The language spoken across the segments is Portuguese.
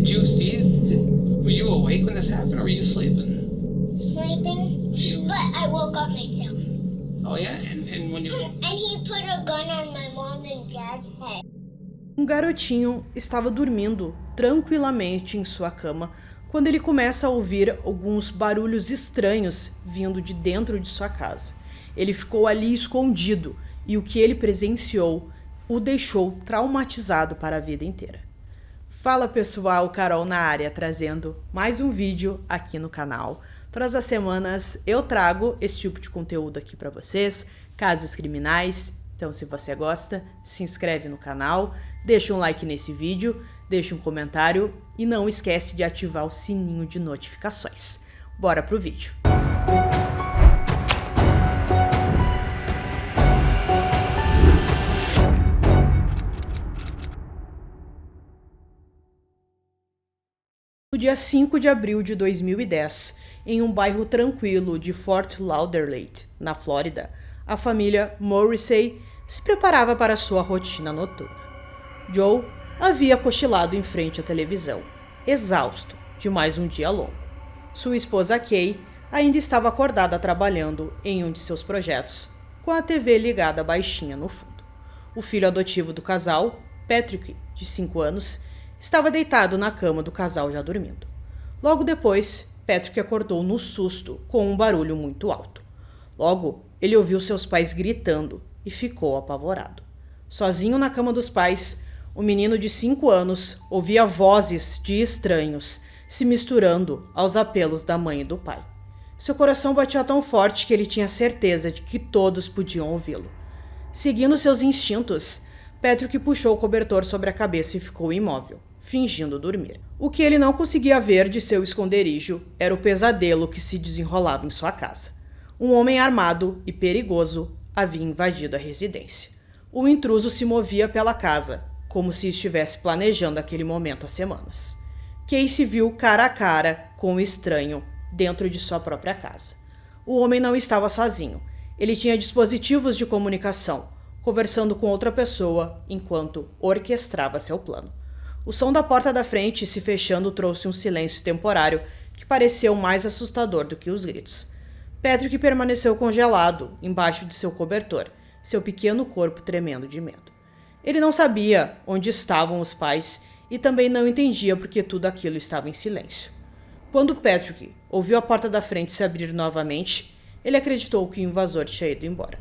Did you see? Were you awake when this happened, or were you sleeping? Sleeping, but I woke up myself. Oh yeah, and when you woke. And he put a gun on my mom and dad's head. Um garotinho estava dormindo tranquilamente em sua cama quando ele começa a ouvir alguns barulhos estranhos vindo de dentro de sua casa. Ele ficou ali escondido e o que ele presenciou o deixou traumatizado para a vida inteira. Fala pessoal, Carol na área, trazendo mais um vídeo aqui no canal. Todas as semanas eu trago esse tipo de conteúdo aqui para vocês, casos criminais. Então se você gosta, se inscreve no canal, deixa um like nesse vídeo, deixa um comentário e não esquece de ativar o sininho de notificações. Bora pro vídeo! No dia 5 de abril de 2010, em um bairro tranquilo de Fort Lauderdale, na Flórida, a família Morrissey se preparava para sua rotina noturna. Joe havia cochilado em frente à televisão, exausto de mais um dia longo. Sua esposa Kay ainda estava acordada trabalhando em um de seus projetos, com a TV ligada baixinha no fundo. O filho adotivo do casal, Patrick, de 5 anos, estava deitado na cama do casal já dormindo. Logo depois, Patrick acordou no susto com um barulho muito alto. Logo, ele ouviu seus pais gritando e ficou apavorado. Sozinho na cama dos pais, o menino de 5 anos ouvia vozes de estranhos se misturando aos apelos da mãe e do pai. Seu coração batia tão forte que ele tinha certeza de que todos podiam ouvi-lo. Seguindo seus instintos, Patrick puxou o cobertor sobre a cabeça e ficou imóvel, fingindo dormir. O que ele não conseguia ver de seu esconderijo era o pesadelo que se desenrolava em sua casa. Um homem armado e perigoso havia invadido a residência. O intruso se movia pela casa, como se estivesse planejando aquele momento há semanas. Kay se viu cara a cara com o estranho dentro de sua própria casa. O homem não estava sozinho. Ele tinha dispositivos de comunicação, conversando com outra pessoa enquanto orquestrava seu plano. O som da porta da frente se fechando trouxe um silêncio temporário que pareceu mais assustador do que os gritos. Patrick permaneceu congelado embaixo de seu cobertor, seu pequeno corpo tremendo de medo. Ele não sabia onde estavam os pais e também não entendia por que tudo aquilo estava em silêncio. Quando Patrick ouviu a porta da frente se abrir novamente, ele acreditou que o invasor tinha ido embora.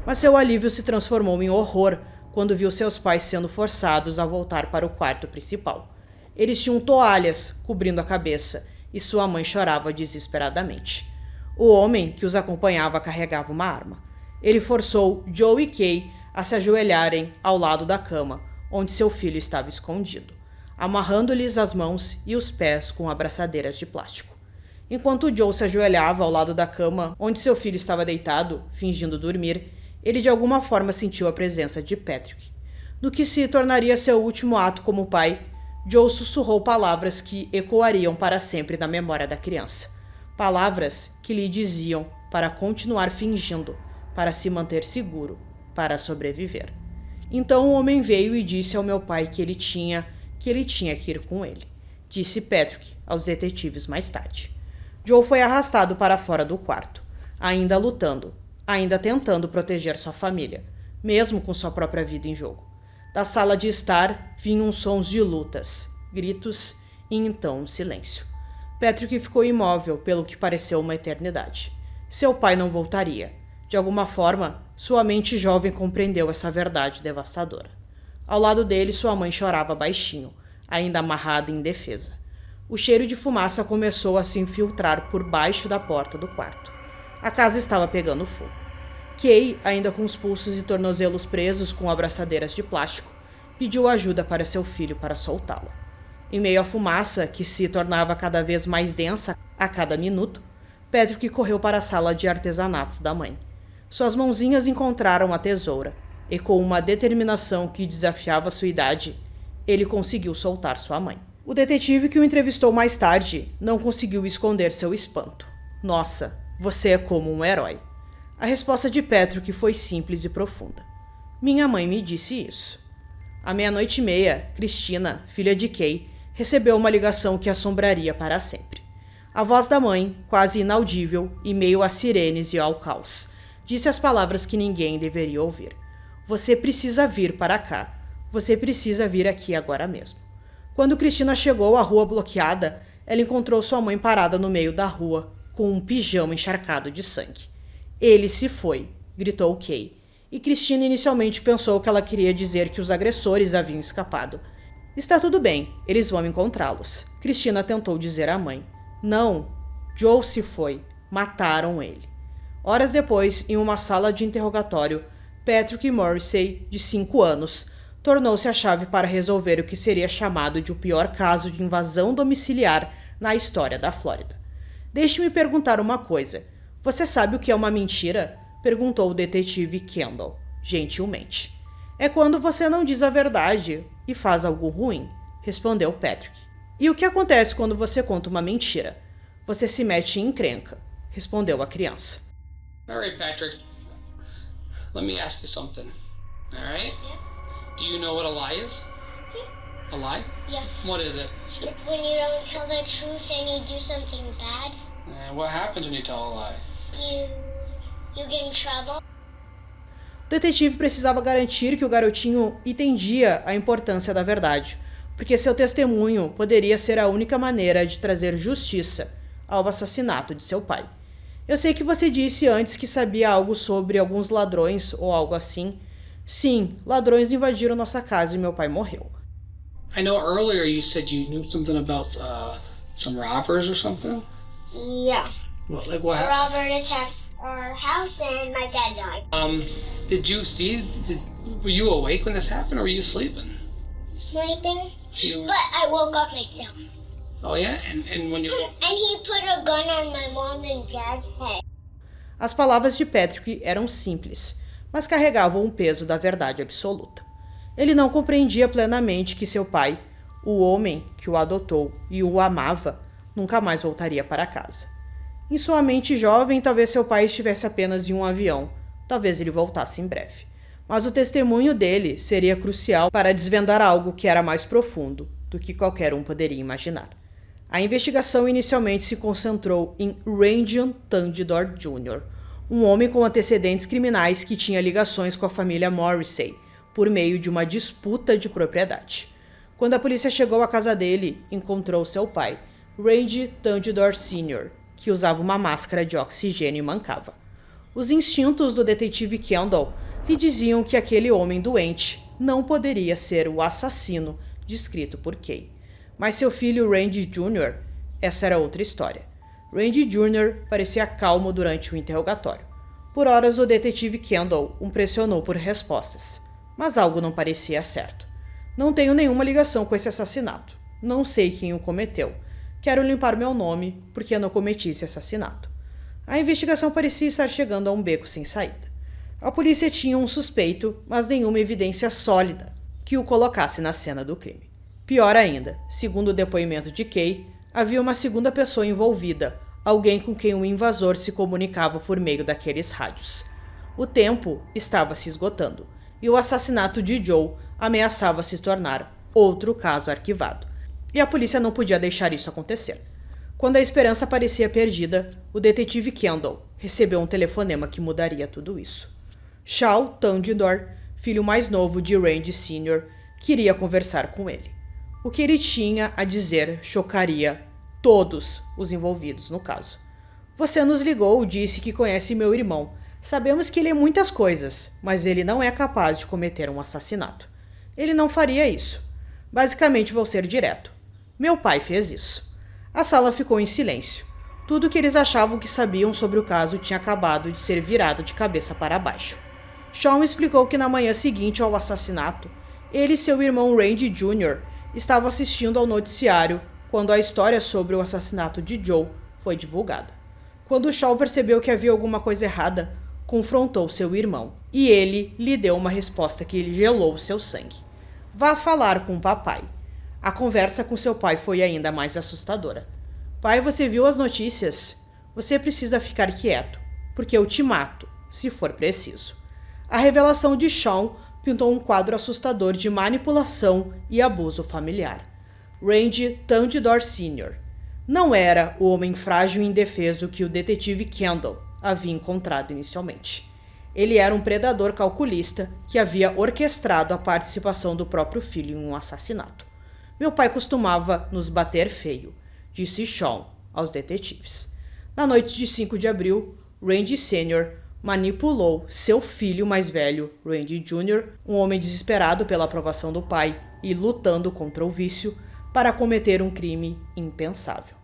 Mas seu alívio se transformou em horror quando viu seus pais sendo forçados a voltar para o quarto principal. Eles tinham toalhas cobrindo a cabeça e sua mãe chorava desesperadamente. O homem que os acompanhava carregava uma arma. Ele forçou Joe e Kay a se ajoelharem ao lado da cama, onde seu filho estava escondido, amarrando-lhes as mãos e os pés com abraçadeiras de plástico. Enquanto Joe se ajoelhava ao lado da cama, onde seu filho estava deitado, fingindo dormir, ele de alguma forma sentiu a presença de Patrick. No que se tornaria seu último ato como pai, Joe sussurrou palavras que ecoariam para sempre na memória da criança. Palavras que lhe diziam para continuar fingindo, para se manter seguro, para sobreviver. Então o homem veio e disse ao meu pai que ele tinha que ir com ele, disse Patrick aos detetives mais tarde. Joe foi arrastado para fora do quarto, ainda lutando, ainda tentando proteger sua família, mesmo com sua própria vida em jogo. Da sala de estar vinham sons de lutas, gritos e então um silêncio. Patrick ficou imóvel pelo que pareceu uma eternidade. Seu pai não voltaria. De alguma forma, sua mente jovem compreendeu essa verdade devastadora. Ao lado dele, sua mãe chorava baixinho, ainda amarrada e indefesa. O cheiro de fumaça começou a se infiltrar por baixo da porta do quarto. A casa estava pegando fogo. Kay, ainda com os pulsos e tornozelos presos com abraçadeiras de plástico, pediu ajuda para seu filho para soltá-lo. Em meio à fumaça, que se tornava cada vez mais densa a cada minuto, Patrick correu para a sala de artesanatos da mãe. Suas mãozinhas encontraram a tesoura, e com uma determinação que desafiava sua idade, ele conseguiu soltar sua mãe. O detetive que o entrevistou mais tarde não conseguiu esconder seu espanto. Nossa, você é como um herói. A resposta de Patrick foi simples e profunda. Minha mãe me disse isso. À 00:30, Christina, filha de Kay, recebeu uma ligação que assombraria para sempre. A voz da mãe, quase inaudível e meio a sirenes e ao caos, disse as palavras que ninguém deveria ouvir. Você precisa vir para cá. Você precisa vir aqui agora mesmo. Quando Cristina chegou à rua bloqueada, ela encontrou sua mãe parada no meio da rua, com um pijama encharcado de sangue. Ele se foi, gritou Kay. E Cristina inicialmente pensou que ela queria dizer que os agressores haviam escapado. Está tudo bem, eles vão encontrá-los. Cristina tentou dizer à mãe. Não, Joe se foi. Mataram ele. Horas depois, em uma sala de interrogatório, Patrick Morrissey, de 5 anos, tornou-se a chave para resolver o que seria chamado de o pior caso de invasão domiciliar na história da Flórida. Deixe-me perguntar uma coisa. Você sabe o que é uma mentira? Perguntou o detetive Kendall, gentilmente. É quando você não diz a verdade e faz algo ruim, respondeu Patrick. E o que acontece quando você conta uma mentira? Você se mete em encrenca, respondeu a criança. Alright, Patrick. Let me ask you something. Alright? Yeah. Do you know what a lie is? A lie? Yeah. What is it? It's when you don't tell the truth and you do something bad. What happens when you tell a lie? You get in trouble. O detetive precisava garantir que o garotinho entendia a importância da verdade, porque seu testemunho poderia ser a única maneira de trazer justiça ao assassinato de seu pai. Eu sei que você disse antes que sabia algo sobre alguns ladrões ou algo assim. Sim, ladrões invadiram nossa casa e meu pai morreu. I know earlier you said you knew something about some robbers or something. Yeah. What A happened? robber attacked our house and my dad died. Did you see? Were you awake when this happened, or were you sleeping? Sleeping. You were- But I woke up myself. Oh yeah, and when you And he put a gun on my mom and dad's head. As palavras de Patrick eram simples, mas carregavam o peso da verdade absoluta. Ele não compreendia plenamente que seu pai, o homem que o adotou e o amava, nunca mais voltaria para casa. Em sua mente jovem, talvez seu pai estivesse apenas em um avião, talvez ele voltasse em breve. Mas o testemunho dele seria crucial para desvendar algo que era mais profundo do que qualquer um poderia imaginar. A investigação inicialmente se concentrou em Randy Tandidor Jr., um homem com antecedentes criminais que tinha ligações com a família Morrissey, por meio de uma disputa de propriedade. Quando a polícia chegou à casa dele, encontrou seu pai, Randy Tandidor Sr., que usava uma máscara de oxigênio e mancava. Os instintos do detetive Kendall lhe diziam que aquele homem doente não poderia ser o assassino descrito por Kay. Mas seu filho Randy Jr., essa era outra história. Randy Jr. parecia calmo durante o interrogatório. Por horas o detetive Kendall o pressionou por respostas, mas algo não parecia certo. Não tenho nenhuma ligação com esse assassinato. Não sei quem o cometeu. Quero limpar meu nome porque eu não cometi esse assassinato. A investigação parecia estar chegando a um beco sem saída. A polícia tinha um suspeito, mas nenhuma evidência sólida que o colocasse na cena do crime. Pior ainda, segundo o depoimento de Kay, havia uma segunda pessoa envolvida, alguém com quem o invasor se comunicava por meio daqueles rádios. O tempo estava se esgotando, e o assassinato de Joe ameaçava se tornar outro caso arquivado. E a polícia não podia deixar isso acontecer. Quando a esperança parecia perdida, o detetive Kendall recebeu um telefonema que mudaria tudo isso. Shaw Tandidor, filho mais novo de Randy Sr., queria conversar com ele. O que ele tinha a dizer chocaria todos os envolvidos no caso. Você nos ligou, disse que conhece meu irmão. Sabemos que ele é muitas coisas, mas ele não é capaz de cometer um assassinato. Ele não faria isso. Basicamente, vou ser direto. Meu pai fez isso. A sala ficou em silêncio. Tudo o que eles achavam que sabiam sobre o caso tinha acabado de ser virado de cabeça para baixo. Sean explicou que na manhã seguinte ao assassinato, ele e seu irmão Randy Jr. estavam assistindo ao noticiário quando a história sobre o assassinato de Joe foi divulgada. Quando Shaw percebeu que havia alguma coisa errada, confrontou seu irmão, e ele lhe deu uma resposta que lhe gelou seu sangue. Vá falar com o papai. A conversa com seu pai foi ainda mais assustadora. Pai, você viu as notícias? Você precisa ficar quieto, porque eu te mato, se for preciso. A revelação de Sean pintou um quadro assustador de manipulação e abuso familiar. Randy Tandidor Sr. Não era o homem frágil e indefeso que o detetive Kendall havia encontrado inicialmente. Ele era um predador calculista que havia orquestrado a participação do próprio filho em um assassinato. Meu pai costumava nos bater feio, disse Sean aos detetives. Na noite de 5 de abril, Randy Sr. manipulou seu filho mais velho, Randy Jr., um homem desesperado pela aprovação do pai e lutando contra o vício, para cometer um crime impensável.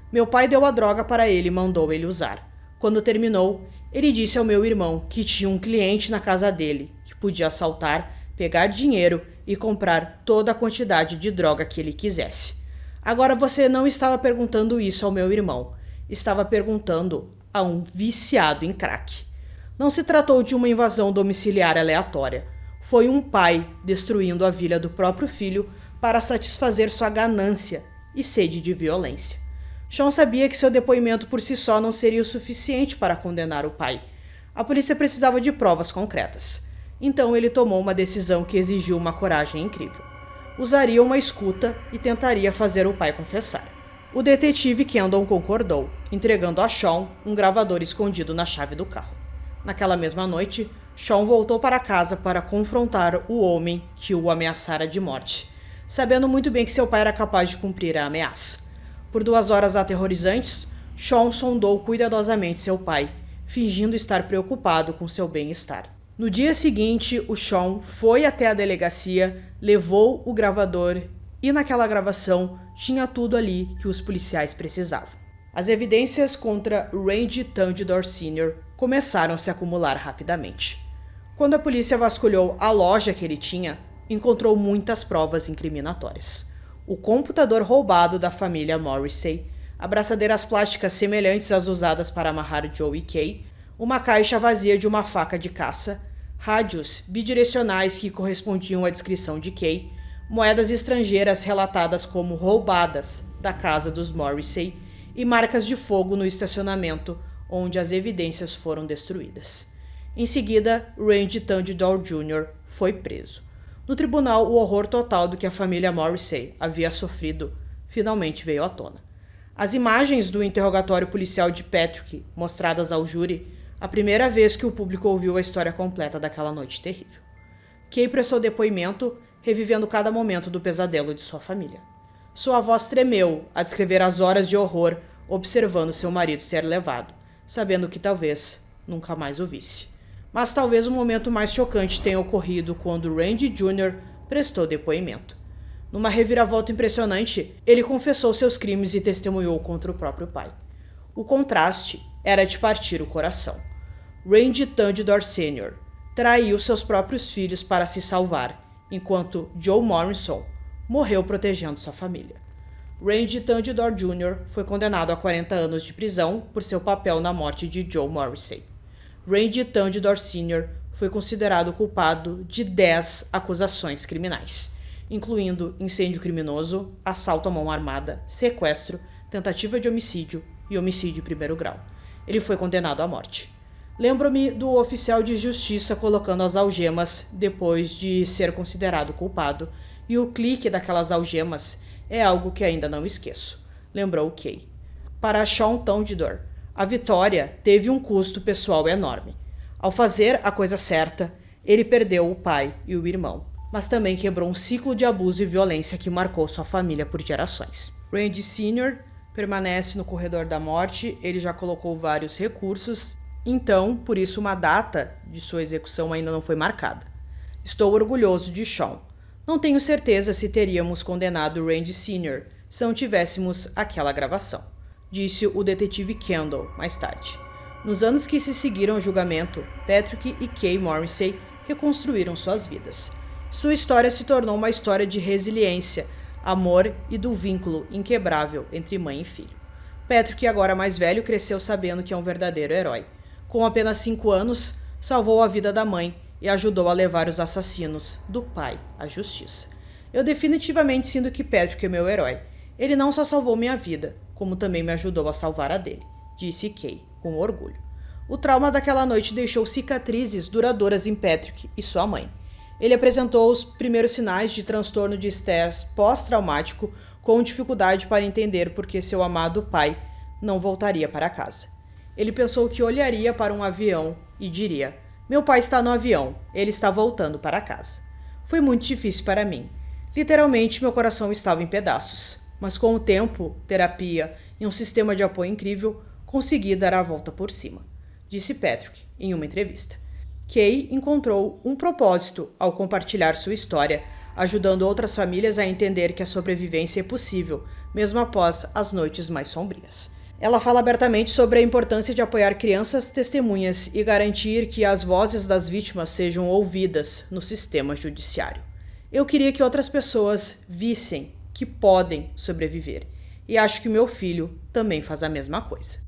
Meu pai deu a droga para ele e mandou ele usar. Quando terminou, ele disse ao meu irmão que tinha um cliente na casa dele, que podia assaltar, pegar dinheiro e comprar toda a quantidade de droga que ele quisesse. Agora você não estava perguntando isso ao meu irmão, estava perguntando a um viciado em crack. Não se tratou de uma invasão domiciliar aleatória. Foi um pai destruindo a vida do próprio filho para satisfazer sua ganância e sede de violência. Sean sabia que seu depoimento por si só não seria o suficiente para condenar o pai. A polícia precisava de provas concretas. Então ele tomou uma decisão que exigiu uma coragem incrível. Usaria uma escuta e tentaria fazer o pai confessar. O detetive Kendall concordou, entregando a Sean um gravador escondido na chave do carro. Naquela mesma noite, Sean voltou para casa para confrontar o homem que o ameaçara de morte, sabendo muito bem que seu pai era capaz de cumprir a ameaça. Por 2 horas aterrorizantes, Sean sondou cuidadosamente seu pai, fingindo estar preocupado com seu bem-estar. No dia seguinte, o Sean foi até a delegacia, levou o gravador e naquela gravação tinha tudo ali que os policiais precisavam. As evidências contra Randy Tandidor Sr. começaram a se acumular rapidamente. Quando a polícia vasculhou a loja que ele tinha, encontrou muitas provas incriminatórias. O computador roubado da família Morrissey, abraçadeiras plásticas semelhantes às usadas para amarrar Joe e Kay, uma caixa vazia de uma faca de caça, rádios bidirecionais que correspondiam à descrição de Kay, moedas estrangeiras relatadas como roubadas da casa dos Morrissey e marcas de fogo no estacionamento onde as evidências foram destruídas. Em seguida, Randy Tandidor Jr. foi preso. No tribunal, o horror total do que a família Morrissey havia sofrido finalmente veio à tona. As imagens do interrogatório policial de Patrick, mostradas ao júri, a primeira vez que o público ouviu a história completa daquela noite terrível. Kay prestou depoimento, revivendo cada momento do pesadelo de sua família. Sua voz tremeu a descrever as horas de horror observando seu marido ser levado, sabendo que talvez nunca mais o visse. Mas talvez o momento mais chocante tenha ocorrido quando Randy Jr. prestou depoimento. Numa reviravolta impressionante, ele confessou seus crimes e testemunhou contra o próprio pai. O contraste era de partir o coração. Randy Tandidor Sr. traiu seus próprios filhos para se salvar, enquanto Joe Morrison morreu protegendo sua família. Randy Tandidor Jr. foi condenado a 40 anos de prisão por seu papel na morte de Joe Morrissey. Randy Tandidor Sr. foi considerado culpado de 10 acusações criminais, incluindo incêndio criminoso, assalto à mão armada, sequestro, tentativa de homicídio e homicídio em primeiro grau. Ele foi condenado à morte. Lembro-me do oficial de justiça colocando as algemas depois de ser considerado culpado, e o clique daquelas algemas é algo que ainda não esqueço, lembrou Kay. Para Sean Tandidor, a vitória teve um custo pessoal enorme. Ao fazer a coisa certa, ele perdeu o pai e o irmão, mas também quebrou um ciclo de abuso e violência que marcou sua família por gerações. Randy Sr. permanece no corredor da morte, ele já colocou vários recursos, então, por isso, uma data de sua execução ainda não foi marcada. Estou orgulhoso de Sean. Não tenho certeza se teríamos condenado Randy Sr. se não tivéssemos aquela gravação, disse o detetive Kendall mais tarde. Nos anos que se seguiram ao julgamento, Patrick e Kay Morrissey reconstruíram suas vidas. Sua história se tornou uma história de resiliência, amor e do vínculo inquebrável entre mãe e filho. Patrick, agora mais velho, cresceu sabendo que é um verdadeiro herói. Com apenas 5 anos, salvou a vida da mãe e ajudou a levar os assassinos do pai à justiça. Eu definitivamente sinto que Patrick é meu herói. Ele não só salvou minha vida, como também me ajudou a salvar a dele, disse Kay, com orgulho. O trauma daquela noite deixou cicatrizes duradouras em Patrick e sua mãe. Ele apresentou os primeiros sinais de transtorno de estresse pós-traumático com dificuldade para entender por que seu amado pai não voltaria para casa. Ele pensou que olharia para um avião e diria: "Meu pai está no avião, ele está voltando para casa." Foi muito difícil para mim. Literalmente, meu coração estava em pedaços. Mas com o tempo, terapia e um sistema de apoio incrível, consegui dar a volta por cima, disse Patrick em uma entrevista. Kay encontrou um propósito ao compartilhar sua história, ajudando outras famílias a entender que a sobrevivência é possível, mesmo após as noites mais sombrias. Ela fala abertamente sobre a importância de apoiar crianças testemunhas e garantir que as vozes das vítimas sejam ouvidas no sistema judiciário. Eu queria que outras pessoas vissem que podem sobreviver, e acho que meu filho também faz a mesma coisa.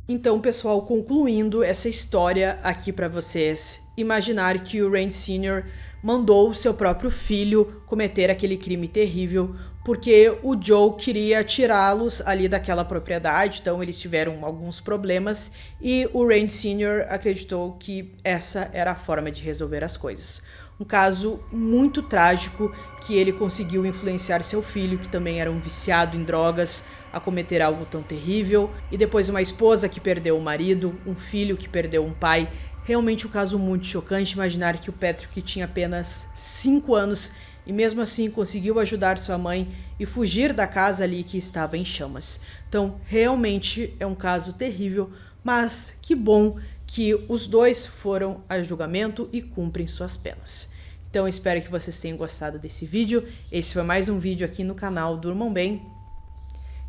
Então, pessoal, concluindo essa história aqui para vocês, imaginar que o Randy Sr. mandou seu próprio filho cometer aquele crime terrível porque o Joe queria tirá-los ali daquela propriedade, então eles tiveram alguns problemas e o Randy Sr. acreditou que essa era a forma de resolver as coisas. Um caso muito trágico que ele conseguiu influenciar seu filho, que também era um viciado em drogas, a cometer algo tão terrível, e depois uma esposa que perdeu o marido, um filho que perdeu um pai. Realmente um caso muito chocante imaginar que o Patrick tinha apenas 5 anos e mesmo assim conseguiu ajudar sua mãe e fugir da casa ali que estava em chamas. Então realmente é um caso terrível, mas que bom que os dois foram a julgamento e cumprem suas penas. Então espero que vocês tenham gostado desse vídeo. Esse foi mais um vídeo aqui no canal Durmam Bem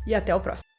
e até o próximo.